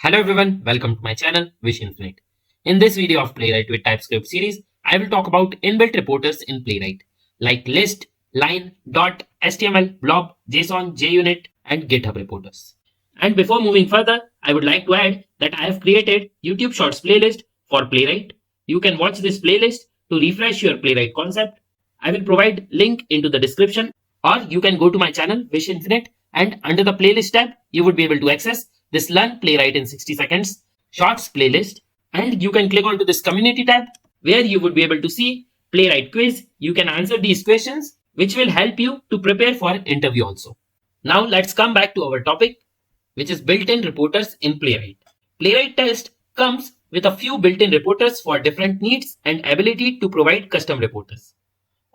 Hello everyone, welcome to my channel Wish Infinite. In this video of Playwright with TypeScript series, I will talk about inbuilt reporters in Playwright like list, line, dot, HTML, Blob, JSON, JUnit and GitHub reporters. And before moving further, I would like to add that I have created YouTube Shorts playlist for Playwright. You can watch this playlist to refresh your Playwright concept. I will provide link into the description, or you can go to my channel Wish Infinite and under the playlist tab, you would be able to access this Learn Playwright in 60 seconds Shorts playlist, and you can click onto this community tab where you would be able to see Playwright quiz. You can answer these questions which will help you to prepare for interview also. Now let's come back to our topic, which is built-in reporters in Playwright. Playwright test comes with a few built-in reporters for different needs and ability to provide custom reporters.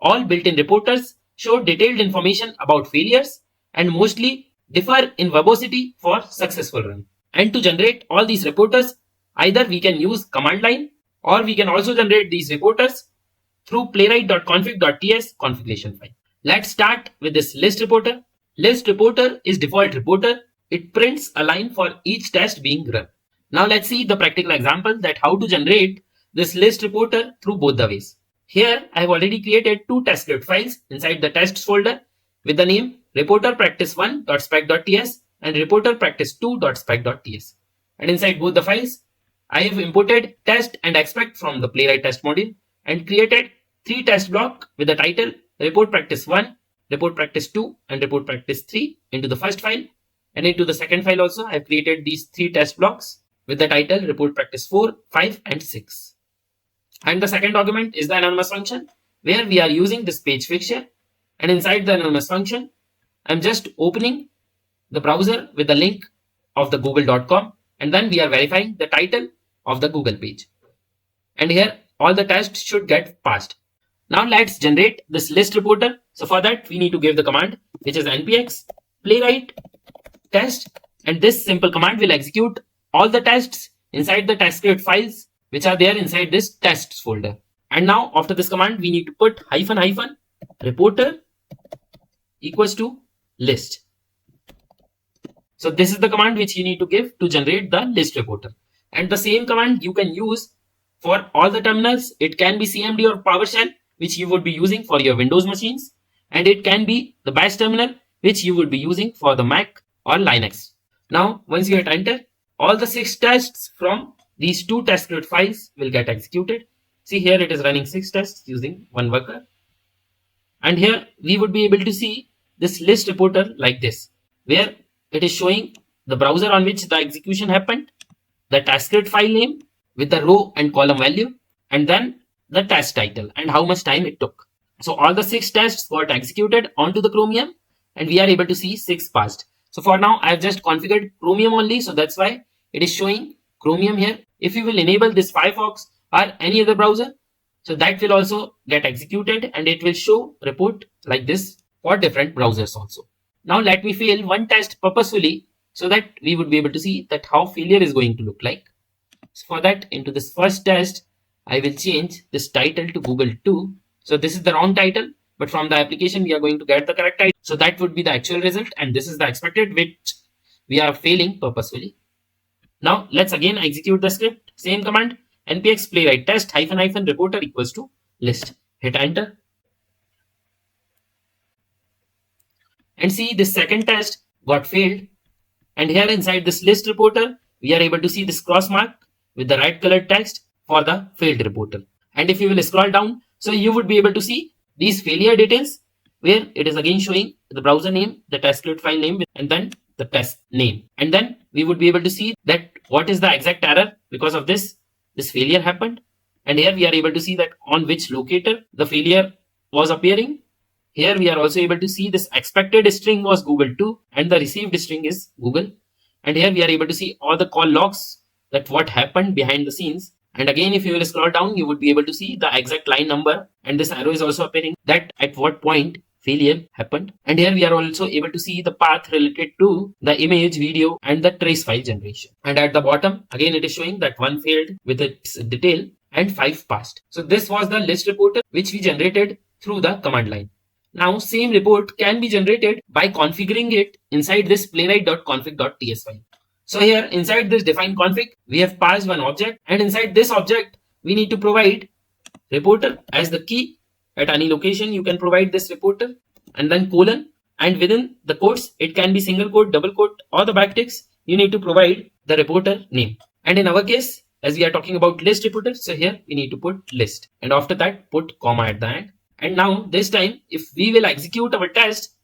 All built-in reporters show detailed information about failures and mostly differ in verbosity for successful run. And to generate all these reporters, either we can use command line or we can also generate these reporters through playwright.config.ts configuration file. Let's start with this list reporter. List reporter is default reporter. It prints a line for each test being run. Now let's see the practical example that how to generate this list reporter through both the ways. Here I have already created two TypeScript files inside the tests folder with the name reporter_practice1.spec.ts and reporter_practice2.spec.ts. And inside both the files, I have imported test and expect from the Playwright test module and created three test blocks with the title report practice 1, report practice 2 and report practice 3 into the first file. And into the second file also, I have created these three test blocks with the title report practice 4, 5 and 6. And the second argument is the anonymous function where we are using this page fixture, and inside the anonymous function, I'm just opening the browser with the link of the google.com and then we are verifying the title of the Google page. And here all the tests should get passed. Now let's generate this list reporter. So for that we need to give the command which is npx playwright test, and this simple command will execute all the tests inside the TypeScript files which are there inside this tests folder. And now after this command we need to put --, reporter equals to list. So this is the command which you need to give to generate the list reporter. And the same command you can use for all the terminals. It can be CMD or PowerShell which you would be using for your Windows machines, and it can be the Bash terminal which you would be using for the Mac or Linux. Now once you hit enter, all the 6 tests from these two TypeScript files will get executed. See here it is running 6 tests using one worker. And here we would be able to see this list reporter like this, where it is showing the browser on which the execution happened, the TypeScript file name with the row and column value, and then the test title and how much time it took. So all the 6 tests got executed onto the Chromium and we are able to see 6 passed. So for now I have just configured Chromium only, so that's why it is showing Chromium here. If you will enable this Firefox or any other browser, so that will also get executed and it will show report like this for different browsers also. Now let me fail one test purposefully so that we would be able to see that how failure is going to look like. So for that, into this first test, I will change this title to Google 2. So this is the wrong title, but from the application we are going to get the correct title. So that would be the actual result, and this is the expected which we are failing purposefully. Now let's again execute the script. Same command, npx playwright test --, reporter equals to list. Hit enter. And see this second test got failed. And here inside this list reporter, we are able to see this cross mark with the right colored text for the failed reporter. And if you will scroll down, so you would be able to see these failure details where it is again showing the browser name, the TypeScript file name, and then the test name. And then we would be able to see that what is the exact error because of this failure happened. And here we are able to see that on which locator the failure was appearing. Here we are also able to see this expected string was Google 2 and the received string is Google. And here we are able to see all the call logs that what happened behind the scenes. And again, if you will scroll down, you would be able to see the exact line number, and this arrow is also appearing that at what point failure happened. And here we are also able to see the path related to the image, video and the trace file generation. And at the bottom, again it is showing that 1 failed with its detail and 5 passed. So this was the list reporter which we generated through the command line. Now same report can be generated by configuring it inside this playwright.config.ts file. So here inside this define config, we have passed one object, and inside this object, we need to provide reporter as the key. At any location, you can provide this reporter and then colon, and within the quotes, it can be single quote, double quote, or the backticks. You need to provide the reporter name. And in our case, as we are talking about list reporter, so here we need to put list, and after that put comma at the end. And now this time, if we will execute our test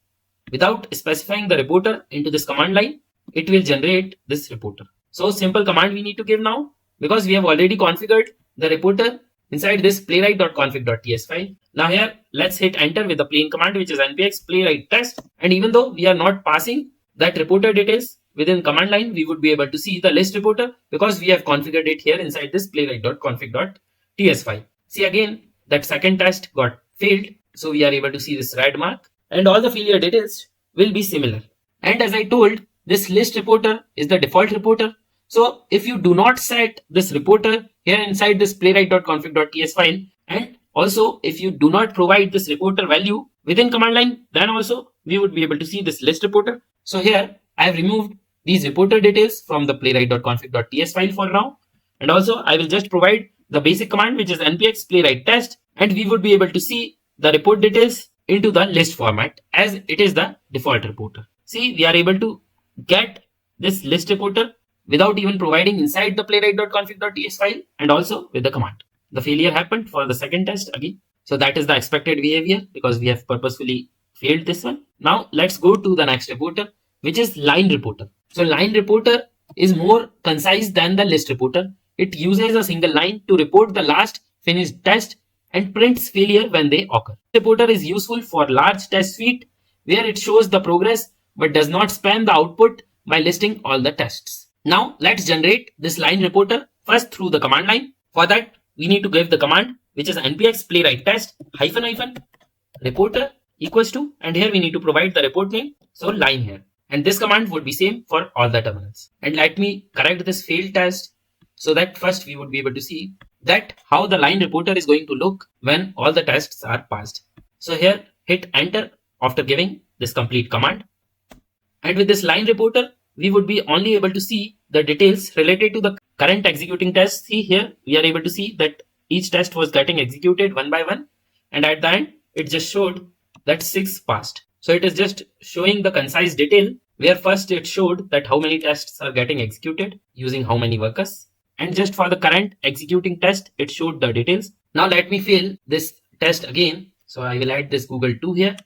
without specifying the reporter into this command line, it will generate this reporter. So simple command we need to give now, because we have already configured the reporter inside this playwright.config.ts file. Now here, let's hit enter with the plain command, which is npx playwright test. And even though we are not passing that reporter details within command line, we would be able to see the list reporter because we have configured it here inside this playwright.config.ts file. See again, that second test got failed. So we are able to see this red mark, and all the failure details will be similar. And as I told, this list reporter is the default reporter. So if you do not set this reporter here inside this playwright.config.ts file, and also if you do not provide this reporter value within command line, then also we would be able to see this list reporter. So here I have removed these reporter details from the playwright.config.ts file for now. And also I will just provide the basic command, which is npx playwright test, and we would be able to see the report details into the list format as it is the default reporter. See, we are able to get this list reporter without even providing inside the playwright.config.ts file and also with the command. The failure happened for the second test again. So that is the expected behavior because we have purposefully failed this one. Now let's go to the next reporter, which is line reporter. So line reporter is more concise than the list reporter. It uses a single line to report the last finished test and prints failure when they occur. Reporter is useful for large test suite where it shows the progress but does not spam the output by listing all the tests. Now let's generate this line reporter first through the command line. For that, we need to give the command, which is npx playwright test -- reporter equals to, and here we need to provide the report name. So line here. And this command would be same for all the terminals. And let me correct this failed test so that first we would be able to see that how the line reporter is going to look when all the tests are passed. So here hit enter after giving this complete command. And with this line reporter, we would be only able to see the details related to the current executing test. See here, we are able to see that each test was getting executed one by one. And at the end, it just showed that 6 passed. So it is just showing the concise detail where first it showed that how many tests are getting executed using how many workers. And just for the current executing test, it showed the details. Now let me fail this test again. So I will add this Google 2 here.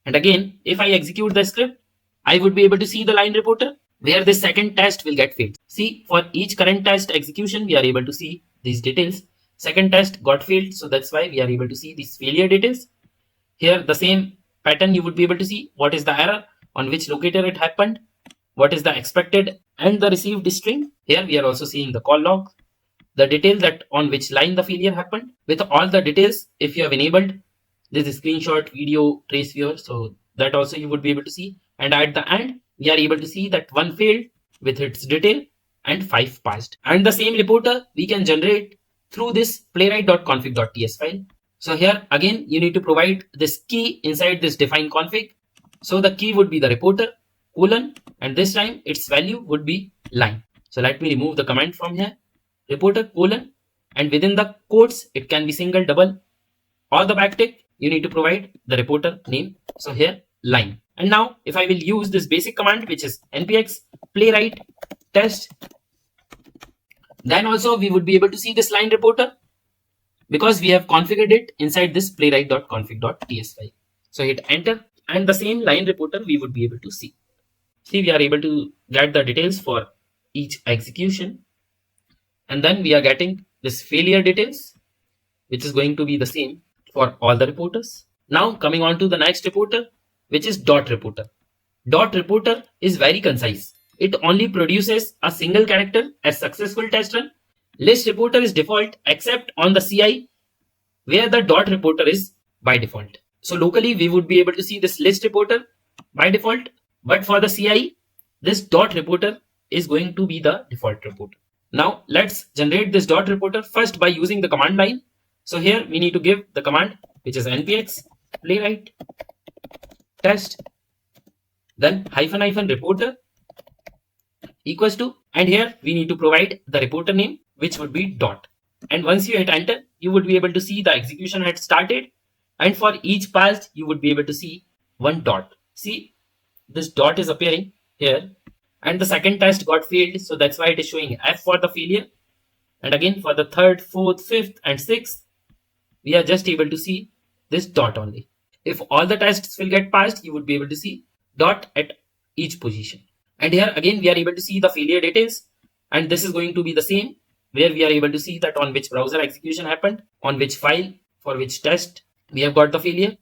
And again, if I execute the script, I would be able to see the line reporter where this second test will get failed. See, for each current test execution, we are able to see these details. Second test got failed, so that's why we are able to see these failure details. Here, the same pattern you would be able to see what is the error, on which locator it happened, what is the expected and the received string. Here we are also seeing the call log, the detail that on which line the failure happened with all the details. If you have enabled this screenshot, video, trace viewer, so that also you would be able to see. And at the end, we are able to see that 1 failed with its detail and 5 passed. And the same reporter we can generate through this playwright.config.ts file. So here again, you need to provide this key inside this define config. So the key would be the reporter colon, and this time its value would be line. So let me remove the comment from here, reporter colon, and within the quotes, it can be single, double, or the backtick. You need to provide the reporter name. So here line. And now if I will use this basic command, which is npx playwright test, then also we would be able to see this line reporter because we have configured it inside this playwright.config.ts file. So hit enter, and the same line reporter we would be able to see. See, we are able to get the details for each execution, and then we are getting this failure details, which is going to be the same for all the reporters. Now coming on to the next reporter, which is dot reporter. Dot reporter is very concise. It only produces a single character as successful test run. List reporter is default except on the CI where the dot reporter is by default. So locally we would be able to see this list reporter by default, but for the CI, this dot reporter is going to be the default reporter. Now let's generate this dot reporter first by using the command line. So here we need to give the command, which is npx playwright test, then -- reporter equals to, and here we need to provide the reporter name, which would be dot. And once you hit enter, you would be able to see the execution had started, and for each pass you would be able to see one dot. See, this dot is appearing here, and the second test got failed, so that's why it is showing F for the failure. And again for the third, fourth, fifth and sixth, we are just able to see this dot only. If all the tests will get passed, you would be able to see dot at each position. And here again we are able to see the failure details, and this is going to be the same, where we are able to see that on which browser execution happened, on which file, for which test we have got the failure.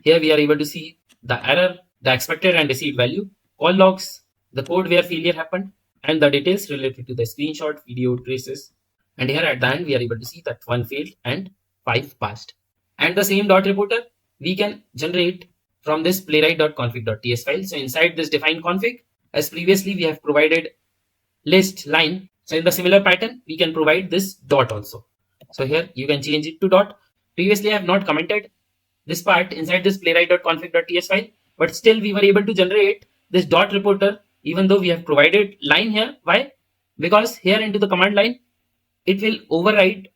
Here we are able to see the error, the expected and received value, call logs, the code where failure happened, and the details related to the screenshot, video, traces. And here at the end we are able to see that 1 failed and 5 passed. And the same dot reporter we can generate from this playwright.config.ts file. So inside this define config, as previously we have provided list line, so in the similar pattern we can provide this dot also. So here you can change it to dot. Previously I have not commented this part inside this playwright.config.ts file, but still we were able to generate this dot reporter even though we have provided line here. Why? Because here into the command line it will override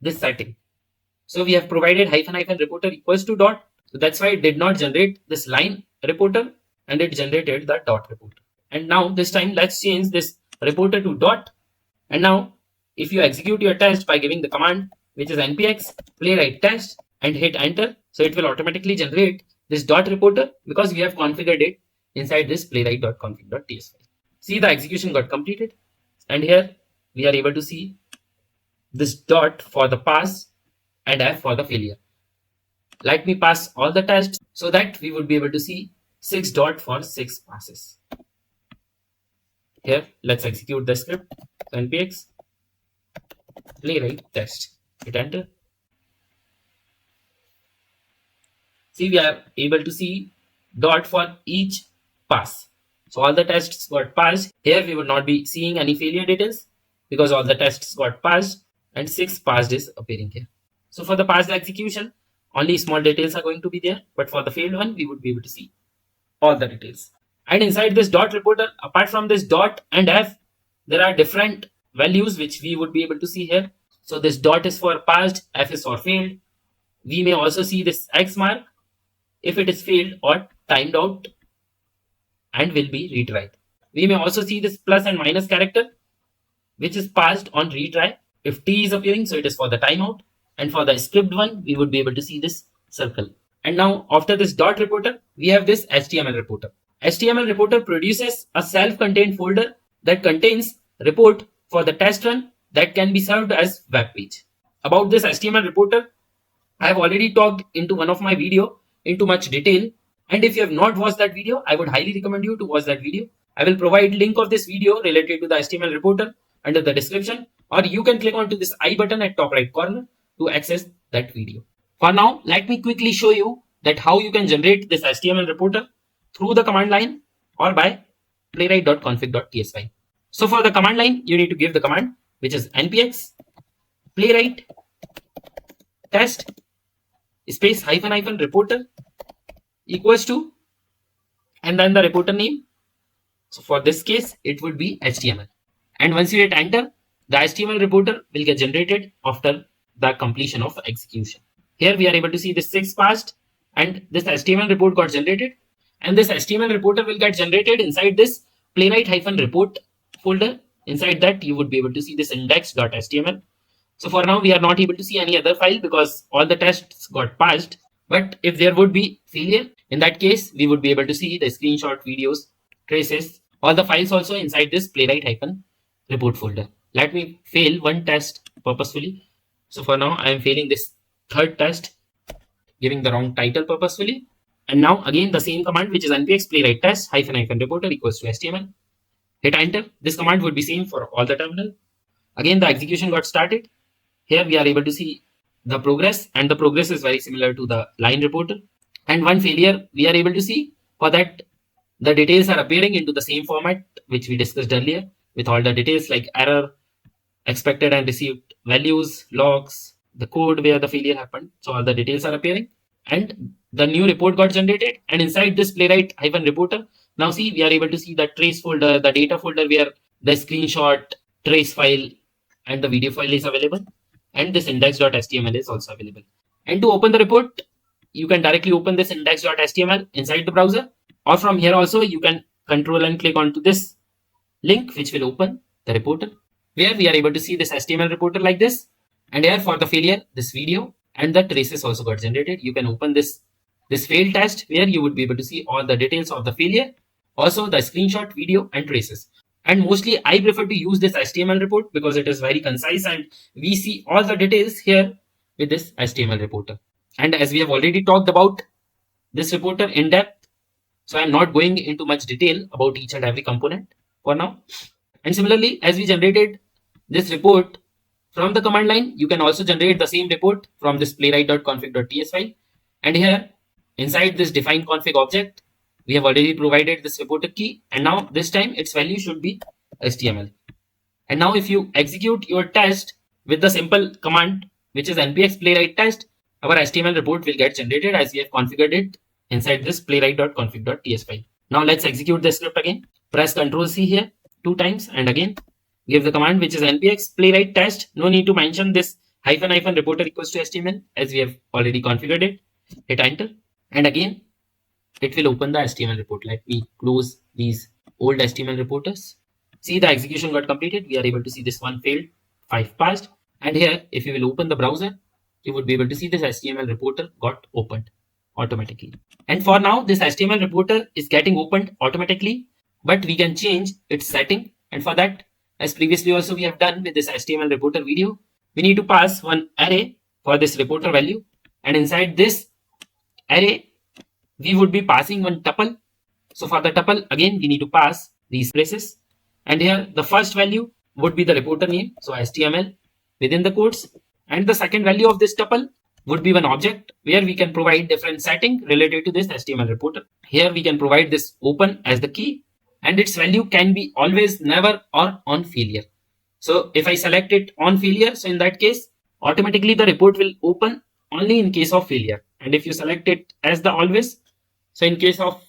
this setting. So we have provided -- reporter equals to dot. So that's why it did not generate this line reporter, and it generated the dot reporter. And now this time let's change this reporter to dot. And now if you execute your test by giving the command, which is npx playwright test, and hit enter, so it will automatically generate this dot reporter because we have configured it inside this playwright.config.ts file. See, the execution got completed, and here we are able to see this dot for the pass and F for the failure. Let me pass all the tests so that we would be able to see 6 dot for 6 passes. Here let's execute the script. Npx playwright test, hit enter. See, we are able to see dot for each pass. So all the tests got passed. Here we would not be seeing any failure details because all the tests got passed, and 6 passed is appearing here. So for the passed execution, only small details are going to be there, but for the failed one, we would be able to see all the details. And inside this dot reporter, apart from this dot and F, there are different values which we would be able to see here. So this dot is for passed, F is for failed. We may also see this X mark if it is failed or timed out and will be retried. We may also see this plus and minus character, which is passed on retry. If T is appearing, so it is for the timeout. And for the script one, we would be able to see this circle. And now after this dot reporter, we have this HTML reporter. HTML reporter produces a self-contained folder that contains report for the test run that can be served as web page. About this HTML reporter, I have already talked into one of my video into much detail. And if you have not watched that video, I would highly recommend you to watch that video. I will provide link of this video related to the HTML reporter under the description, or you can click onto this I button at top right corner to access that video. For now, let me quickly show you that how you can generate this HTML reporter through the command line or by playwright.config.ts file. So for the command line, you need to give the command, which is npx playwright test space -- reporter equals to, and then the reporter name. So for this case, it would be HTML. And once you hit enter, the HTML reporter will get generated after the completion of execution. Here we are able to see this 6 passed, and this HTML report got generated. And this HTML reporter will get generated inside this playwright-report folder. Inside that, you would be able to see this index.html. So for now, we are not able to see any other file because all the tests got passed. But if there would be failure, in that case, we would be able to see the screenshot, videos, traces, all the files also inside this playwright-report folder. Let me fail one test purposefully. So for now, I am failing this third test, giving the wrong title purposefully. And now again, the same command, which is npx playwright test -- reporter equals to HTML. Hit enter. This command would be same for all the terminal. Again, the execution got started. Here we are able to see the progress, and the progress is very similar to the line reporter. And one failure we are able to see, for that the details are appearing into the same format which we discussed earlier, with all the details like error, expected and received values, logs, the code where the failure happened. So all the details are appearing, and the new report got generated. And inside this playwright-reporter, Now see, we are able to see the trace folder, the data folder where the screenshot, trace file, and the video file is available. And this index.html is also available. And to open the report, you can directly open this index.html inside the browser, or from here also you can control and click onto this link, which will open the reporter, where we are able to see this HTML reporter like this. And here for the failure, this video and the traces also got generated. You can open this failed test, where you would be able to see all the details of the failure, also the screenshot, video, and traces. And mostly I prefer to use this HTML report because it is very concise and we see all the details here with this HTML reporter. And as we have already talked about this reporter in depth, so I'm not going into much detail about each and every component for now. And similarly, as we generated this report from the command line, you can also generate the same report from this playwright.config.ts file. And here inside this define config object, we have already provided this reporter key, and now this time its value should be HTML. And now if you execute your test with the simple command, which is npx playwright test, our HTML report will get generated as we have configured it inside this playwright.config.ts file. Now let's execute the script again. Press Ctrl C here 2 times and again give the command, which is npx playwright test. No need to mention this -- reporter equals to HTML as we have already configured it. Hit enter, and again it will open the HTML report. Let me close these old HTML reporters. See, the execution got completed. We are able to see this one failed, 5 passed. And here, if you will open the browser, you would be able to see this HTML reporter got opened automatically. And for now, this HTML reporter is getting opened automatically, but we can change its setting. And for that, as previously also we have done with this HTML reporter video, we need to pass one array for this reporter value. And inside this array, we would be passing one tuple. So for the tuple, again, we need to pass these places. And here, the first value would be the reporter name, so HTML within the quotes. And the second value of this tuple would be one object where we can provide different setting related to this HTML reporter. Here we can provide this open as the key, and its value can be always, never, or on failure. So if I select it on failure, so in that case, automatically the report will open only in case of failure. And if you select it as the always, so in case of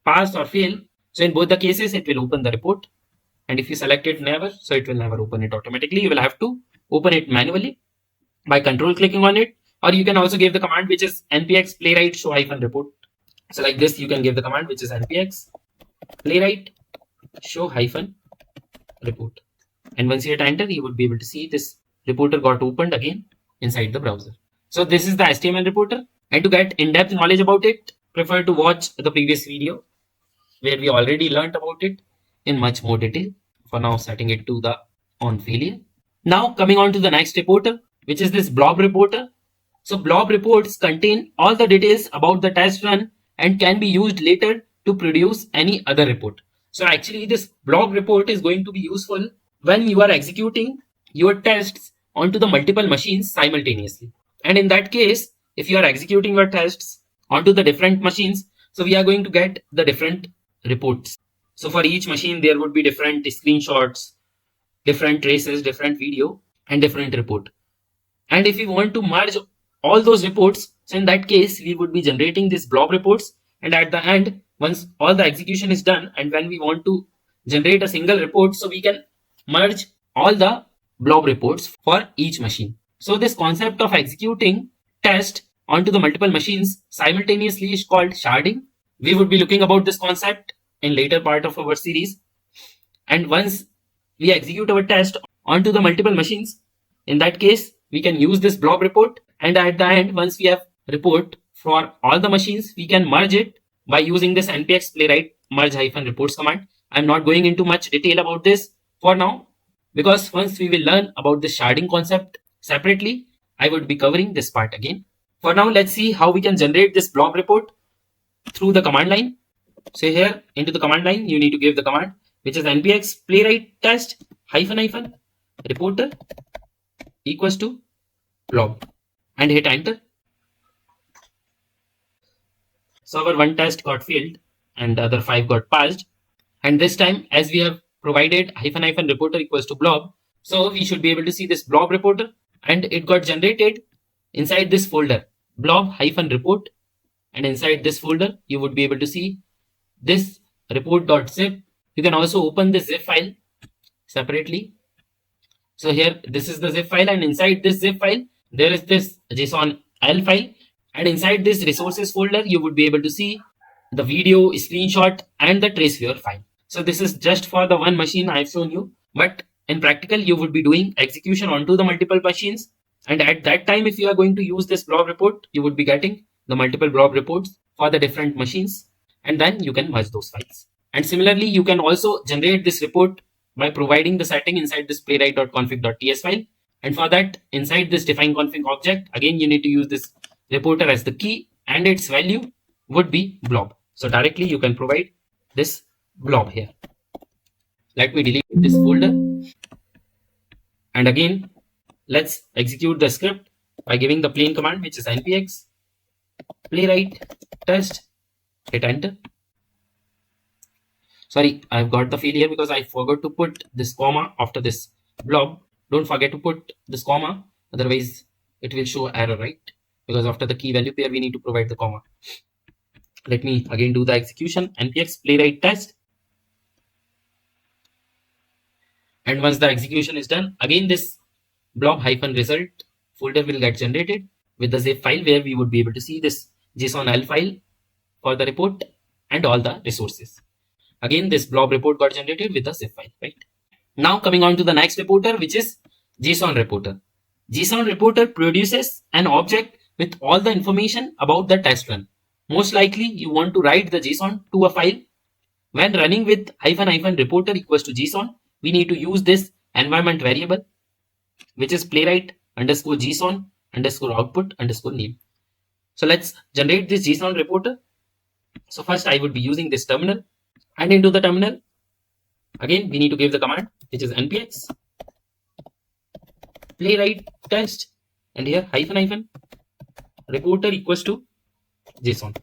pass or fail, so in both the cases, it will open the report. And if you select it never, so it will never open it automatically. You will have to open it manually by control clicking on it, or you can also give the command, which is npx playwright show -report. So like this, you can give the command, which is npx playwright show -report. And once you hit enter, you would be able to see this reporter got opened again inside the browser. So this is the HTML reporter. And to get in-depth knowledge about it, prefer to watch the previous video where we already learned about it in much more detail. For now, setting it to the on failure. Now coming on to the next reporter, which is this blob reporter. So blob reports contain all the details about the test run and can be used later to produce any other report. So actually this blob report is going to be useful when you are executing your tests onto the multiple machines simultaneously. And in that case, if you are executing your tests onto the different machines, so we are going to get the different reports. So for each machine, there would be different screenshots, different traces, different video, and different report. And if we want to merge all those reports, so in that case, we would be generating these blob reports. And at the end, once all the execution is done, and when we want to generate a single report, so we can merge all the blob reports for each machine. So this concept of executing test onto the multiple machines simultaneously is called sharding. We would be looking about this concept in later part of our series. And once we execute our test onto the multiple machines, in that case, we can use this blob report. And at the end, once we have report for all the machines, we can merge it by using this npx playwright merge -reports command. I'm not going into much detail about this for now, because once we will learn about the sharding concept separately, I would be covering this part again. For now, let's see how we can generate this blob report through the command line. So here into the command line, you need to give the command, which is npx playwright test -reporter equals to blob, and hit enter. So our one test got failed and the other 5 got passed. And this time, as we have provided -reporter equals to blob, so we should be able to see this blob reporter, and it got generated inside this folder blob -report. And inside this folder, you would be able to see this report.zip. You can also open the zip file separately. So here, this is the zip file, and inside this zip file, there is this JSON L file. And inside this resources folder, you would be able to see the video, screenshot, and the trace viewer file. So this is just for the one machine I've shown you, but in practical, you would be doing execution onto the multiple machines. And at that time, if you are going to use this blob report, you would be getting the multiple blob reports for the different machines, and then you can merge those files. And similarly, you can also generate this report by providing the setting inside this playwright.config.ts file. And for that, inside this define config object, again, you need to use this Reportr as the key, and its value would be blob. So directly you can provide this blob here. Let me delete this folder. And again, let's execute the script by giving the plain command, which is npx playwright test, hit enter. Sorry, I've got the failure because I forgot to put this comma after this blob. Don't forget to put this comma, otherwise it will show error, right? Because after the key value pair, we need to provide the comma. Let me again do the execution, npx playwright test. And once the execution is done, again this blob-result folder will get generated with the zip file, where we would be able to see this JSON L file for the report and all the resources. Again, this blob report got generated with the zip file, right? Now coming on to the next reporter, which is JSON reporter. JSON reporter produces an object with all the information about the test run. Most likely, you want to write the JSON to a file. When running with --reporter equals to JSON, we need to use this environment variable, which is playwright underscore JSON underscore output underscore name. So let's generate this JSON reporter. So first I would be using this terminal, and into the terminal, again, we need to give the command, which is npx playwright test, and here reporter equals to JSON.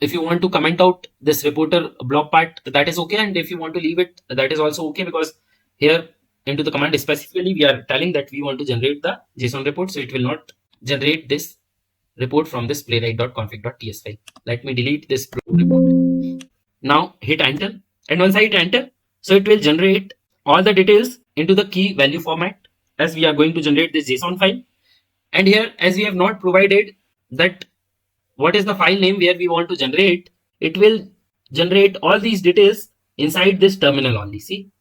If you want to comment out this reporter blob part, that is okay. And if you want to leave it, that is also okay, because here into the command specifically, we are telling that we want to generate the JSON report. So it will not generate this report from this playwright.config.ts file. Let me delete this report. Now hit enter. And once I hit enter, so it will generate all the details into the key value format, as we are going to generate this JSON file. And here, as we have not provided that what is the file name where we want to generate, it will generate all these details inside this terminal only. See,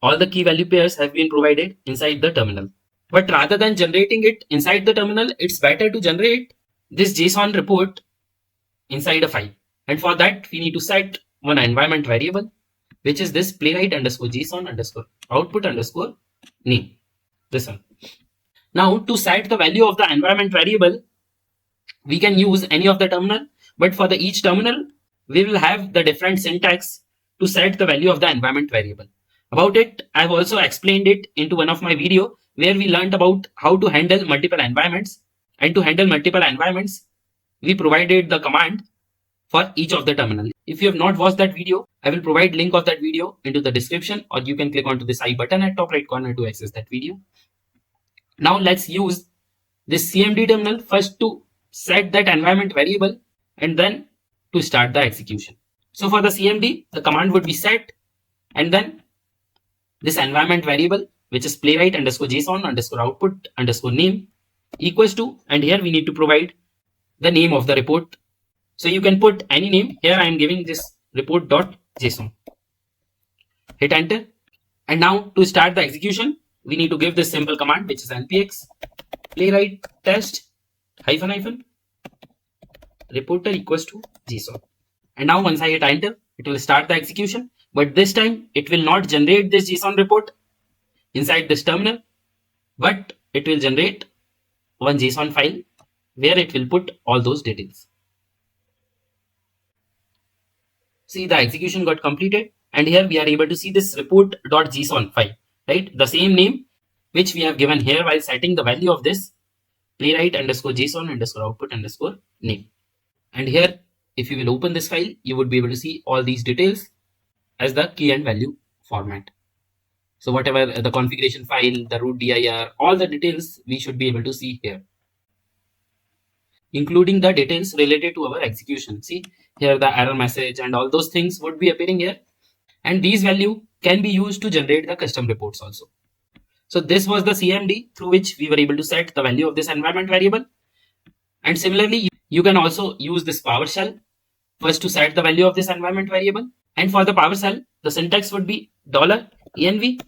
all the key value pairs have been provided inside the terminal. But rather than generating it inside the terminal, it's better to generate this JSON report inside a file. And for that, we need to set one environment variable, which is this playwright underscore JSON underscore output underscore name. This one. Now, to set the value of the environment variable, we can use any of the terminal, but for the each terminal, we will have the different syntax to set the value of the environment variable. About it, I've also explained it into one of my video, where we learned about how to handle multiple environments. And to handle multiple environments, we provided the command for each of the terminal. If you have not watched that video, I will provide link of that video into the description, or you can click onto this I button at top right corner to access that video. Now let's use this CMD terminal first to set that environment variable, and then to start the execution. So for the CMD, the command would be set, and then this environment variable, which is playwright underscore JSON underscore output underscore name equals to, and here we need to provide the name of the report. So you can put any name. Here I am giving this report.json. Hit enter. And now to start the execution, we need to give this simple command, which is npx playwright test reporter equals to JSON. And now once I hit enter, it will start the execution. But this time it will not generate this JSON report inside this terminal, but it will generate one JSON file where it will put all those details. See, the execution got completed, and here we are able to see this report.json file, right? The same name which we have given here while setting the value of this playwright underscore JSON underscore output underscore name. And here, if you will open this file, you would be able to see all these details as the key and value format. So whatever the configuration file, the root dir, all the details we should be able to see here. including the details related to our execution. See here the error message and all those things would be appearing here. And these value can be used to generate the custom reports also. So this was the CMD through which we were able to set the value of this environment variable. And similarly, you can also use this PowerShell first to set the value of this environment variable. And for the PowerShell, the syntax would be $env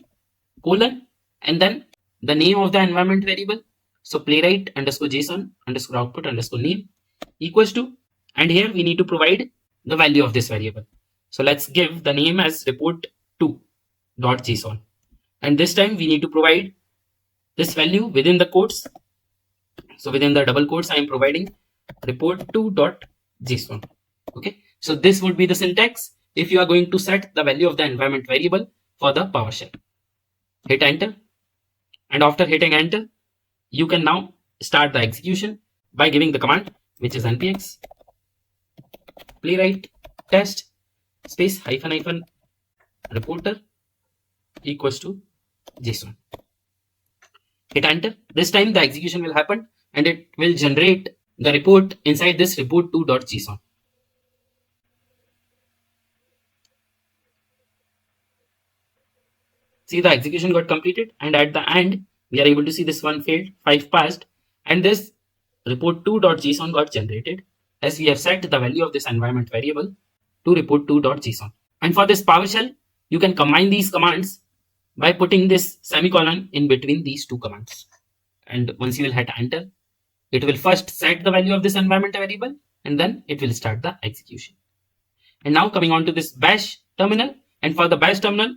colon and then the name of the environment variable. So playwright underscore JSON underscore output underscore name equals to, and here we need to provide the value of this variable. So let's give the name as report2.json. And this time we need to provide this value within the quotes. So within the double quotes, I am providing report2.json. Okay. So this would be the syntax if you are going to set the value of the environment variable for the PowerShell. Hit enter. And after hitting enter, you can now start the execution by giving the command, which is npx playwright test space hyphen reporter equals to JSON. Hit enter. This time the execution will happen and it will generate the report inside this report2.json. See, the execution got completed, and at the end we are able to see this one failed, 5 passed, and this report2.json got generated as we have set the value of this environment variable to report2.json. And for this PowerShell, you can combine these commands by putting this semicolon in between these two commands. And once you will hit enter, it will first set the value of this environment variable and then it will start the execution. And now coming on to this bash terminal, and for the bash terminal,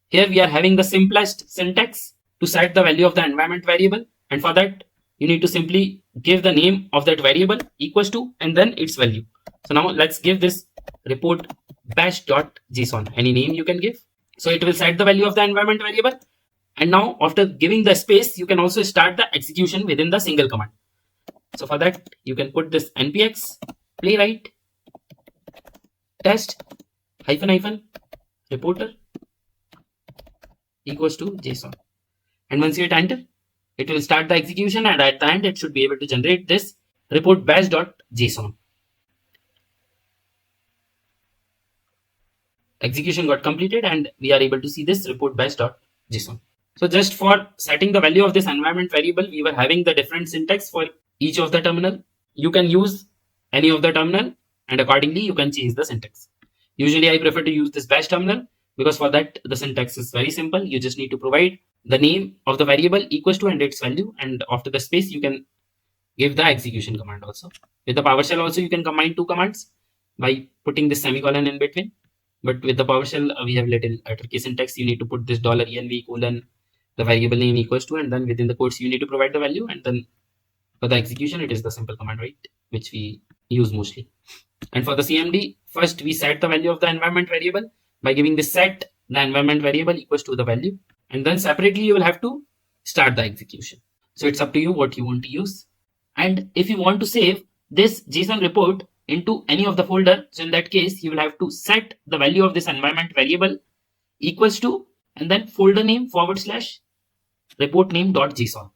here we are having the simplest syntax to set the value of the environment variable. And for that, you need to simply give the name of that variable equals to and then its value. So now let's give this report bash.json, any name you can give. So it will set the value of the environment variable. And now after giving the space, you can also start the execution within the single command. So for that, you can put this npx playwright test hyphen reporter equals to JSON. And once you hit enter, it will start the execution, and at the end it should be able to generate this report bash.json. Execution got completed and we are able to see this report bash.json. So just for setting the value of this environment variable, we were having the different syntax for each of the terminal. You can use any of the terminal and accordingly you can change the syntax. Usually I prefer to use this bash terminal because for that the syntax is very simple. You just need to provide the name of the variable equals to and its value, and after the space you can give the execution command also. With the PowerShell also you can combine two commands by putting this semicolon in between. But with the PowerShell we have little tricky syntax. You need to put this $env colon the variable name equals to, and then within the quotes you need to provide the value, and then for the execution it is the simple command, right, which we use mostly. And for the CMD, first we set the value of the environment variable by giving this set the environment variable equals to the value, and then separately you will have to start the execution. So it's up to you what you want to use. And if you want to save this JSON report into any of the folder, so in that case you will have to set the value of this environment variable equals to and then folder name / report name.json,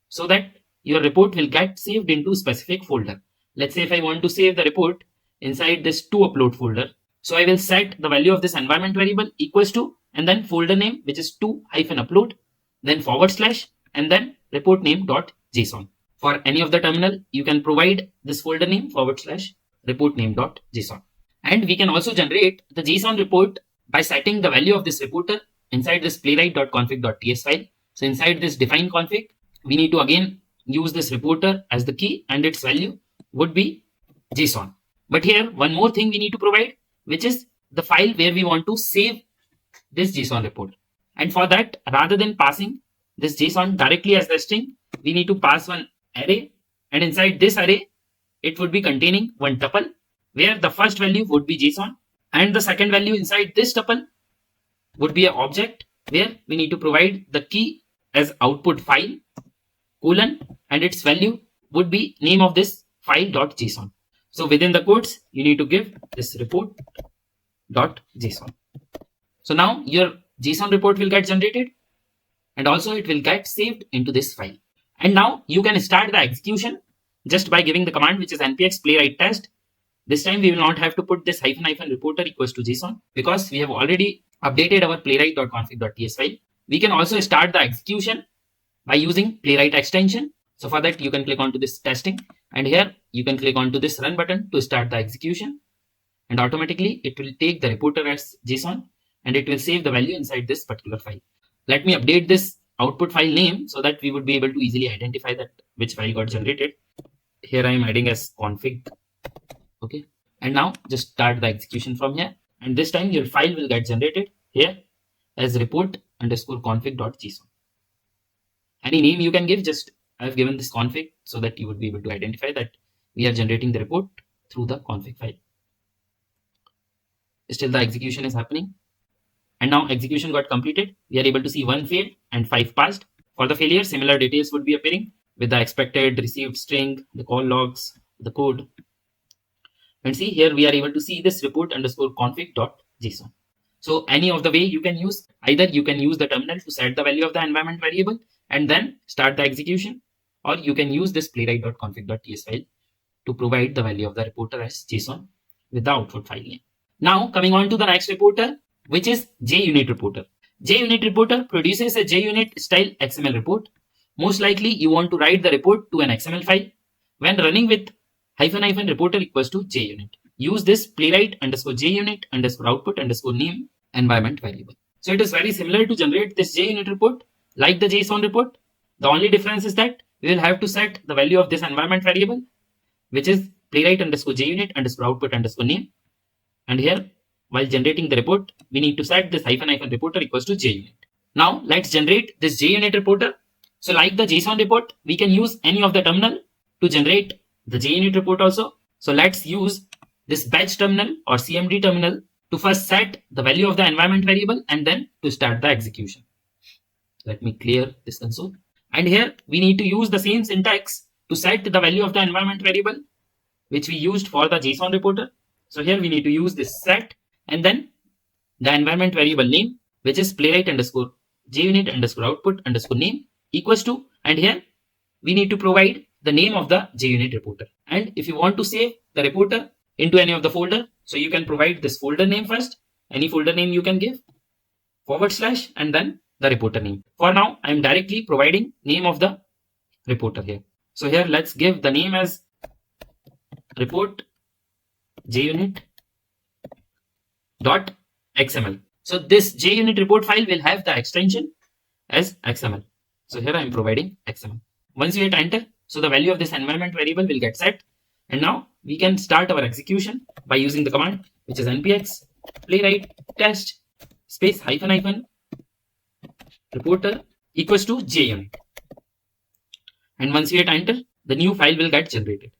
so that your report will get saved into specific folder. Let's say if I want to save the report inside this to upload folder, so I will set the value of this environment variable equals to and then folder name, which is to-upload, then / and then report name.json. For any of the terminal, you can provide this folder name / report name.json. And we can also generate the JSON report by setting the value of this reporter inside this playwright.config.ts file. So inside this define config, we need to again use this reporter as the key, and its value would be JSON. But here one more thing we need to provide, which is the file where we want to save this JSON report. And for that, rather than passing this JSON directly as the string, we need to pass one array, and inside this array it would be containing one tuple where the first value would be JSON and the second value inside this tuple would be an object where we need to provide the key as output file colon, and its value would be name of this file.json. So within the quotes, you need to give this report.json. So now your JSON report will get generated and also it will get saved into this file. And now you can start the execution just by giving the command which is npx playwright test. This time we will not have to put this ---- reporter equals to JSON because we have already updated our playwright.config.ts file. We can also start the execution by using playwright extension. So for that you can click onto this testing, and here you can click onto this run button to start the execution, and automatically it will take the reporter as JSON and it will save the value inside this particular file. Let me update this output file name so that we would be able to easily identify that which file got generated. Here I am adding as config. Okay, and now just start the execution from here, and this time your file will get generated here as report_config.json. Any name you can give, just I've given this config so that you would be able to identify that we are generating the report through the config file. Still the execution is happening, and now execution got completed. We are able to see 1 failed and 5 passed. For the failure, similar details would be appearing with the expected received string, the call logs, the code. And see here we are able to see this report_config.json. So any of the way you can use, either you can use the terminal to set the value of the environment variable and then start the execution, or you can use this playwright.config.ts file to provide the value of the reporter as JSON with the output file name. Now coming on to the next reporter, which is JUnit reporter. JUnit reporter produces a JUnit style XML report. Most likely you want to write the report to an XML file. When running with ---- reporter equals to JUnit, use this playwright_JUnit_output_name environment variable. So it is very similar to generate this JUnit report like the JSON report. The only difference is that we will have to set the value of this environment variable, which is playwright_JUnit_output_name. And here, while generating the report, we need to set this ---- reporter equals to JUnit. Now let's generate this JUnit reporter. So like the JSON report, we can use any of the terminal to generate the JUnit report also. So let's use this batch terminal or CMD terminal to first set the value of the environment variable and then to start the execution. Let me clear this console. And here we need to use the same syntax to set the value of the environment variable which we used for the JSON reporter. So here we need to use this set and then the environment variable name, which is playwright_JUnit_output_name equals to, and here we need to provide the name of the JUnit reporter. And if you want to save the reporter into any of the folder, so you can provide this folder name first, any folder name you can give, / and then the reporter name. For now, I am directly providing name of the reporter here. So here let's give the name as report JUnit.xml. So this JUnit report file will have the extension as XML. So here I am providing XML. Once you hit enter, so the value of this environment variable will get set. And now we can start our execution by using the command which is npx playwright test space ---- reporter equals to JUnit. And once you hit enter, the new file will get generated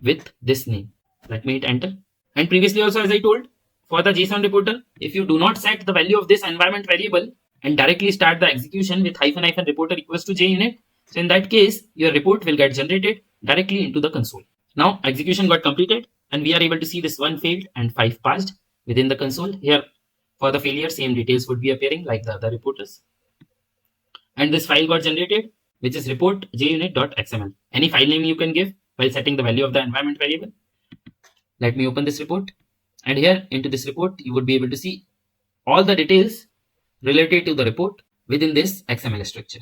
with this name. Let me hit enter. And previously also, as I told, for the JSON reporter, if you do not set the value of this environment variable and directly start the execution with ---- reporter equals to JUnit, so in that case, your report will get generated directly into the console. Now execution got completed and we are able to see this 1 failed and 5 passed within the console. Here for the failure, same details would be appearing like the other reporters. And this file got generated, which is report JUnit.xml. Any file name you can give while setting the value of the environment variable. Let me open this report, and here into this report you would be able to see all the details related to the report within this XML structure.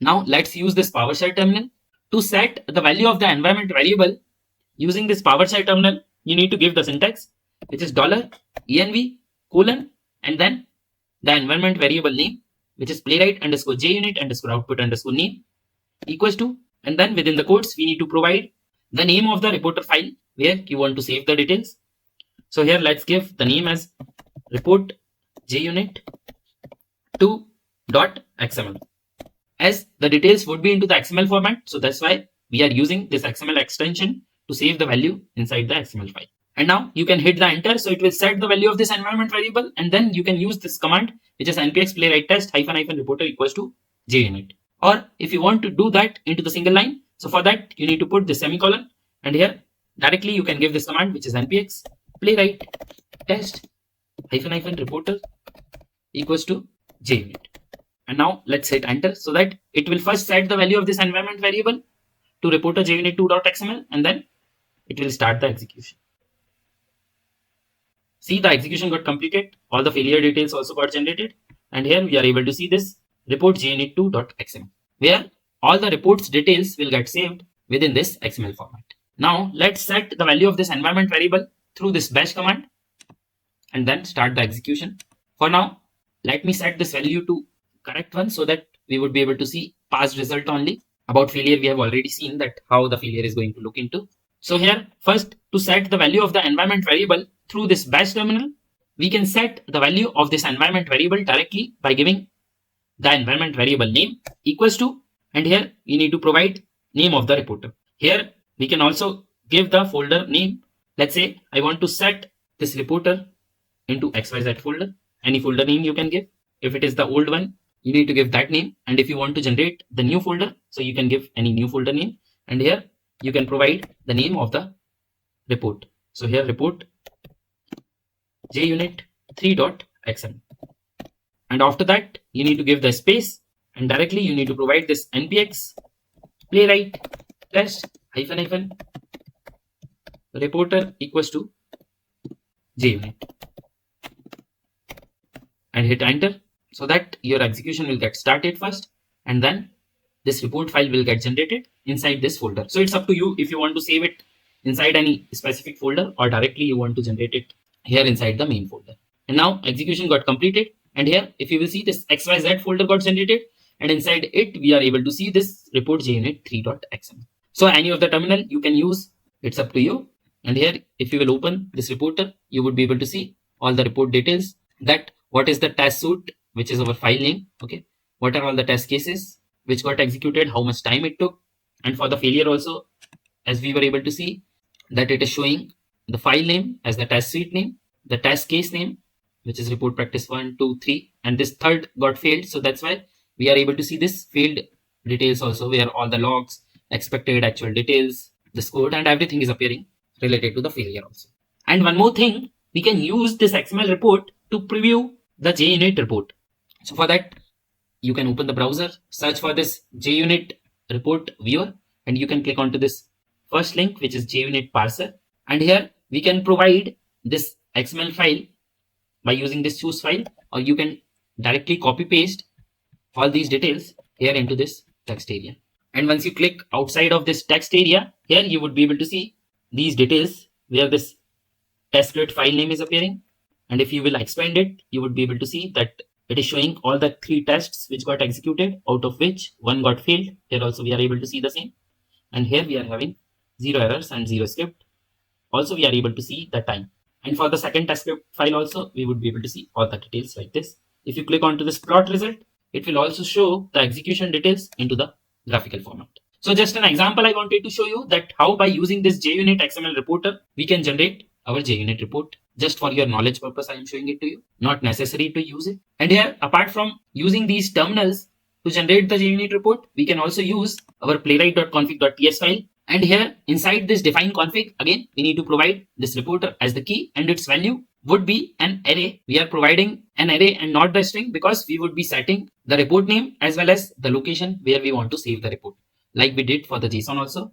Now let's use this PowerShell terminal to set the value of the environment variable. Using this PowerShell terminal, you need to give the syntax which is $env : and then the environment variable name, which is playwright_JUnit_output_name equals to, and then within the quotes we need to provide the name of the reporter file where you want to save the details. So here let's give the name as report JUnit2.xml, as the details would be into the XML format. So that's why we are using this XML extension to save the value inside the XML file. And now you can hit the enter, so it will set the value of this environment variable, and then you can use this command which is npx playwright test ---- reporter equals to JUnit. Or if you want to do that into the single line, so for that you need to put the semicolon, and here directly you can give this command which is npx playwright test ---- reporter equals to JUnit. And now let's hit enter, so that it will first set the value of this environment variable to Reportr JUnit2.xml and then it will start the execution. See, the execution got completed. All the failure details also got generated. And here we are able to see this report JUnit2.xml, where all the reports details will get saved within this XML format. Now let's set the value of this environment variable through this bash command and then start the execution. For now, let me set this value to correct one so that we would be able to see past result only. About failure, we have already seen that how the failure is going to look into. So here, first to set the value of the environment variable through this bash terminal, we can set the value of this environment variable directly by giving the environment variable name equals to, and here we need to provide name of the reporter. Here we can also give the folder name. Let's say I want to set this reporter into XYZ folder. Any folder name you can give. If it is the old one, you need to give that name. And if you want to generate the new folder, so you can give any new folder name. And here you can provide the name of the report. So here report JUnit3.xml. And after that, you need to give the space and directly you need to provide this npx playwright test hyphen reporter equals to JUnit and hit enter so that your execution will get started first and then this report file will get generated inside this folder. So it's up to you if you want to save it inside any specific folder or directly you want to generate it here inside the main folder. And now execution got completed. And here, if you will see, this XYZ folder got generated and inside it, we are able to see this report JUnit3.xml. So any of the terminal you can use, it's up to you. And here, if you will open this reporter, you would be able to see all the report details, that what is the test suite, which is our file name. Okay. What are all the test cases which got executed, how much time it took. And for the failure also, as we were able to see that it is showing the file name as the test suite name, the test case name, which is report practice 1, 2, 3, and this third got failed. So that's why we are able to see this failed details also, where all the logs, expected actual details, this code, and everything is appearing related to the failure also. And one more thing, we can use this XML report to preview the JUnit report. So for that, you can open the browser, search for this JUnit report viewer, and you can click onto this first link, which is JUnit parser. And here we can provide this XML file by using this choose file, or you can directly copy paste all these details here into this text area. And once you click outside of this text area, here you would be able to see these details where this TypeScript file name is appearing. And if you will expand it, you would be able to see that it is showing all the 3 tests which got executed, out of which 1 got failed. Here also we are able to see the same. And here we are having 0 errors and 0 script. Also we are able to see the time. And for the second TypeScript file also, we would be able to see all the details like this. If you click onto this plot result, it will also show the execution details into the graphical format. So just an example I wanted to show you that how by using this JUnit XML reporter, we can generate our JUnit report. Just for your knowledge purpose, I am showing it to you, not necessary to use it. And here, apart from using these terminals to generate the JUnit report, we can also use our playwright.config.ts file. And here inside this define config, again, we need to provide this reporter as the key and its value would be an array. We are providing an array and not the string because we would be setting the report name as well as the location where we want to save the report, like we did for the JSON also.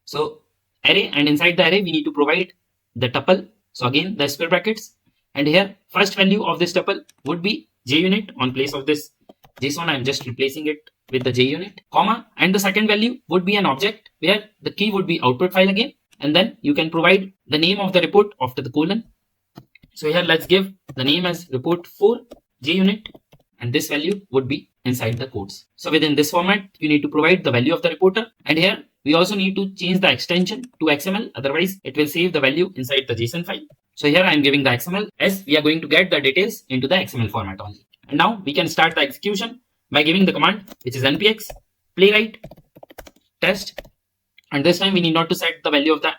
So array, and inside the array, we need to provide the tuple. So again, the square brackets, and here first value of this tuple would be JUnit on place of this JSON. I'm just replacing it with the JUnit, comma, and the second value would be an object where the key would be output file again, and then you can provide the name of the report after the colon. So here let's give the name as report 4 JUnit, and this value would be inside the codes. So within this format, you need to provide the value of the reporter, and here we also need to change the extension to XML, otherwise it will save the value inside the JSON file. So here I am giving the XML as we are going to get the details into the XML format only. And now we can start the execution by giving the command, which is npx playwright test. And this time we need not to set the value of the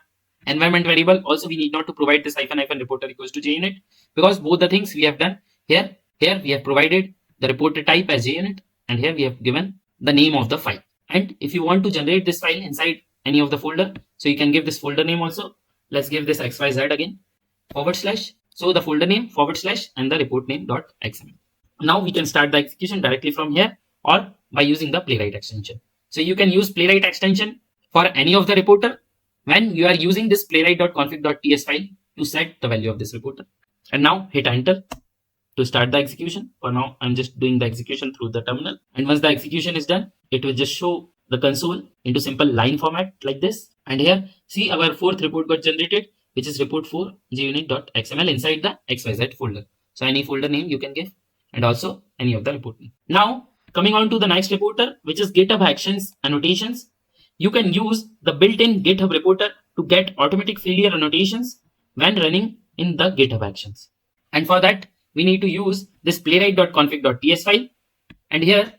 environment variable. Also, we need not to provide this hyphen reporter equals to JUnit, because both the things we have done here. Here we have provided the reporter type as JUnit, and here we have given the name of the file. And if you want to generate this file inside any of the folder, so you can give this folder name also. Let's give this XYZ again, /. So the folder name / and the report name .xml. Now we can start the execution directly from here or by using the Playwright extension. So you can use Playwright extension for any of the reporter when you are using this playwright.config.ts file to set the value of this reporter. And now hit enter to start the execution. For now, I'm just doing the execution through the terminal. And once the execution is done, it will just show the console into simple line format like this. And here, see our fourth report got generated, which is report 4 JUnit.xml inside the XYZ folder. So any folder name you can give and also any of the report name. Now, coming on to the next reporter, which is GitHub Actions annotations. You can use the built-in GitHub reporter to get automatic failure annotations when running in the GitHub Actions. And for that, we need to use this playwright.config.ts file. And here,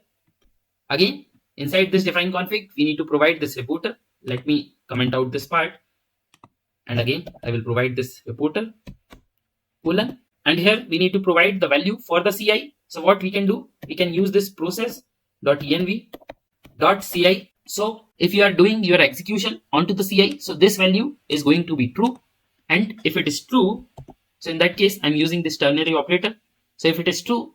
again, inside this define config, we need to provide this reporter. Let me comment out this part. And again, I will provide this reporter colon. And here we need to provide the value for the CI. So what we can do, we can use this process.env.ci. So if you are doing your execution onto the CI, so this value is going to be true. And if it is true, so in that case, I'm using this ternary operator. So if it is true,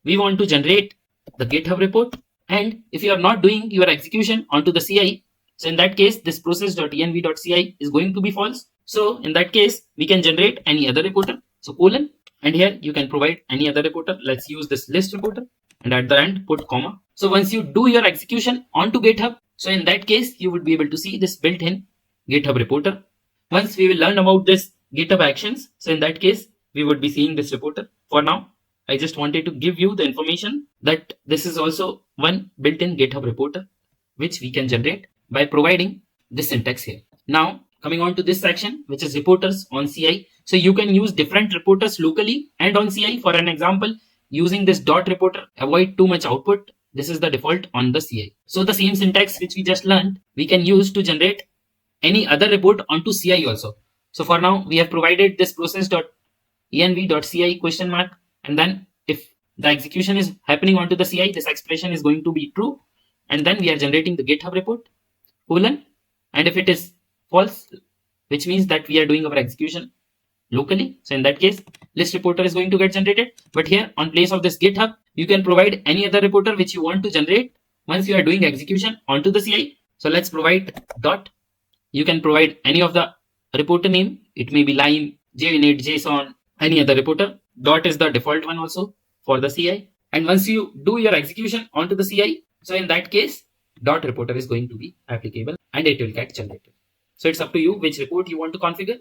we want to generate the GitHub report. And if you are not doing your execution onto the CI, so in that case, this process.env.ci is going to be false. So in that case, we can generate any other reporter. So colon, and here you can provide any other reporter. Let's use this list reporter. And at the end, put comma. So once you do your execution onto GitHub, so in that case, you would be able to see this built-in GitHub reporter. Once we will learn about this GitHub Actions, so in that case, we would be seeing this reporter. For now, I just wanted to give you the information that this is also one built-in GitHub reporter, which we can generate by providing this syntax here. Now, coming on to this section, which is reporters on CI. So you can use different reporters locally and on CI. For an example, using this dot reporter, avoid too much output. This is the default on the CI. So the same syntax which we just learned, we can use to generate any other report onto CI also. So for now, we have provided this process.env.ci question mark. And then if the execution is happening onto the CI, this expression is going to be true. And then we are generating the GitHub report, colon. And if it is false, which means that we are doing our execution locally. So in that case, list reporter is going to get generated. But here on place of this GitHub, you can provide any other reporter which you want to generate once you are doing execution onto the CI. So let's provide dot. You can provide any of the reporter name. It may be line, JUnit, JSON, any other reporter. Dot is the default one also for the CI. And once you do your execution onto the CI, so in that case, dot reporter is going to be applicable and it will get generated. So it's up to you which report you want to configure.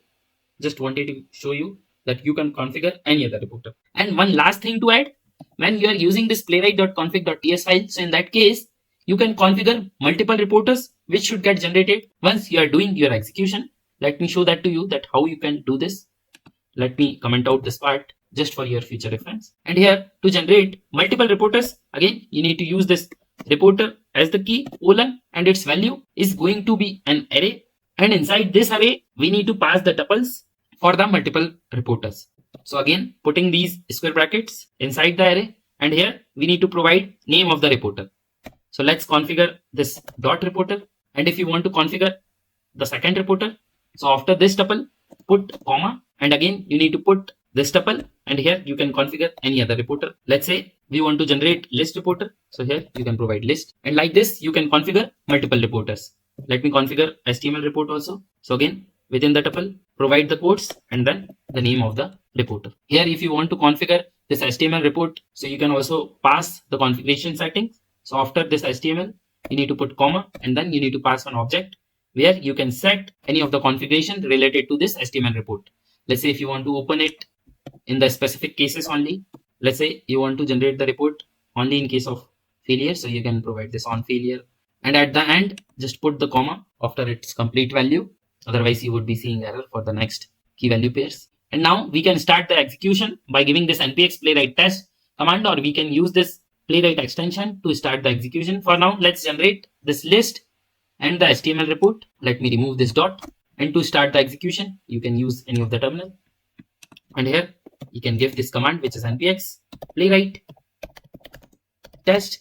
Just wanted to show you that you can configure any other reporter. And one last thing to add, when you are using this playwright.config.ts file, so in that case, you can configure multiple reporters which should get generated once you are doing your execution. Let me show that to you that how you can do this. Let me comment out this part just for your future reference. And here to generate multiple reporters, again, you need to use this reporter as the key colon and its value is going to be an array. And inside this array, we need to pass the tuples for the multiple reporters. So again, putting these square brackets inside the array. And here we need to provide name of the reporter. So let's configure this dot reporter. And if you want to configure the second reporter, so after this tuple, put comma. And again, you need to put this tuple. And here you can configure any other reporter. Let's say we want to generate list reporter. So here you can provide list. And like this, you can configure multiple reporters. Let me configure HTML report also. So again, within the tuple, provide the quotes and then the name of the reporter. Here, if you want to configure this HTML report, so you can also pass the configuration settings. So after this HTML, you need to put comma and then you need to pass one object where you can set any of the configuration related to this HTML report. Let's say if you want to open it in the specific cases only, let's say you want to generate the report only in case of failure. So you can provide this on failure. And at the end, just put the comma after its complete value. Otherwise, you would be seeing error for the next key value pairs. And now we can start the execution by giving this npx playwright test command, or we can use this playwright extension to start the execution. For now, let's generate this list and the HTML report. Let me remove this dot. And to start the execution, you can use any of the terminal. And here you can give this command, which is npx playwright test.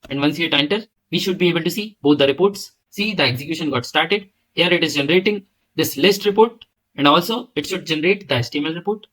And once you hit enter, we should be able to see both the reports. See, the execution got started. Here it is generating this list report, and also it should generate the HTML report.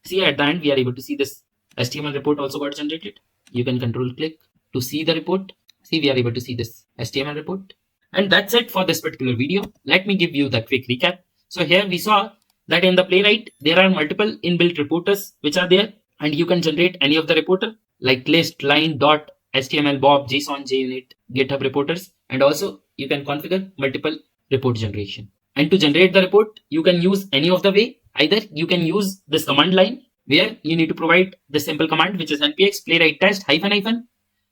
See, at the end, we are able to see this HTML report also got generated. You can control click to see the report. See, we are able to see this HTML report. And that's it for this particular video. Let me give you the quick recap. So here we saw that in the Playwright, there are multiple inbuilt reporters which are there, and you can generate any of the reporter like list, line, dot, HTML, Blob, JSON, JUnit, GitHub reporters, and also you can configure multiple report generation. And to generate the report, you can use any of the way. Either you can use this command line where you need to provide the simple command which is npx playwright test hyphen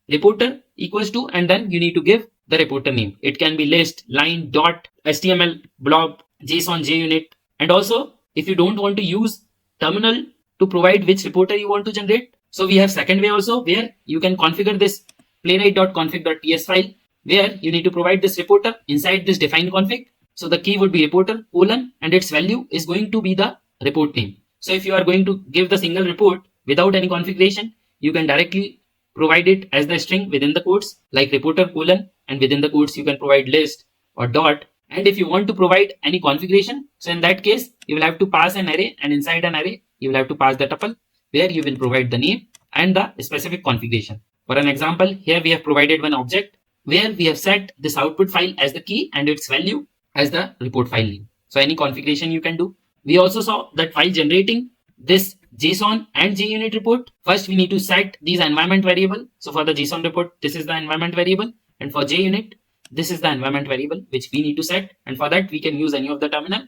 reporter equals to, and then you need to give the reporter name. It can be list, line, dot, HTML, blob, JSON, JUnit. And also, if you don't want to use terminal to provide which reporter you want to generate, so we have second way also where you can configure this playwright.config.ts file where you need to provide this reporter inside this defined config. So the key would be reporter colon and its value is going to be the report name. So if you are going to give the single report without any configuration, you can directly provide it as the string within the quotes like reporter colon, and within the quotes you can provide list or dot. And if you want to provide any configuration, so in that case you will have to pass an array, and inside an array you will have to pass the tuple where you will provide the name and the specific configuration. For an example, here we have provided one object where we have set this output file as the key and its value as the report file name. So any configuration you can do. We also saw that while generating this JSON and JUnit report, first we need to set these environment variable. So for the JSON report, this is the environment variable, and for JUnit, this is the environment variable which we need to set. And for that, we can use any of the terminal.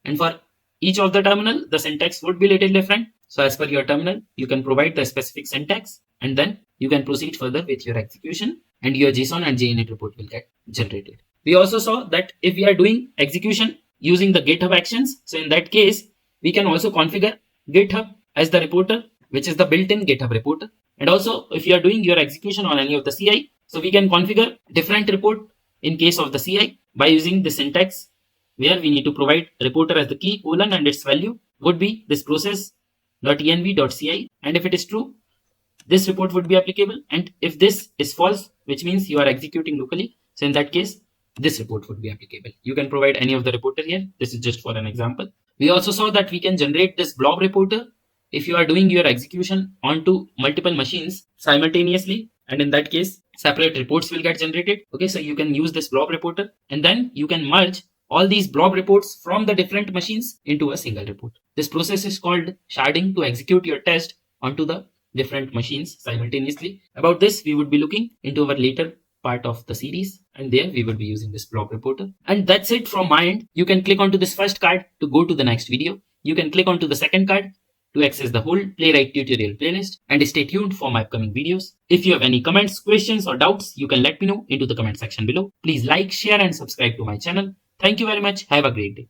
And for each of the terminal, the syntax would be little different. So as per your terminal, you can provide the specific syntax, and then you can proceed further with your execution, and your JSON and JUnit report will get generated. We also saw that if we are doing execution using the GitHub actions, so in that case, we can also configure GitHub as the reporter, which is the built-in GitHub reporter. And also, if you are doing your execution on any of the CI, so we can configure different report in case of the CI by using the syntax where we need to provide reporter as the key colon and its value would be this process.env.ci. And if it is true, this report would be applicable. And if this is false, which means you are executing locally, so in that case, this report would be applicable. You can provide any of the reporter here. This is just for an example. We also saw that we can generate this blob reporter if you are doing your execution onto multiple machines simultaneously, and in that case separate reports will get generated. Okay, so you can use this blob reporter, and then you can merge all these blob reports from the different machines into a single report. This process is called sharding to execute your test onto the different machines simultaneously. About this we would be looking into our later part of the series, and there we will be using this blob reporter. And that's it from my end. You can click onto this first card to go to the next video. You can click onto the second card to access the whole Playwright tutorial playlist, and stay tuned for my upcoming videos. If you have any comments, questions or doubts, you can let me know into the comment section below. Please like, share and subscribe to my channel. Thank you very much. Have a great day.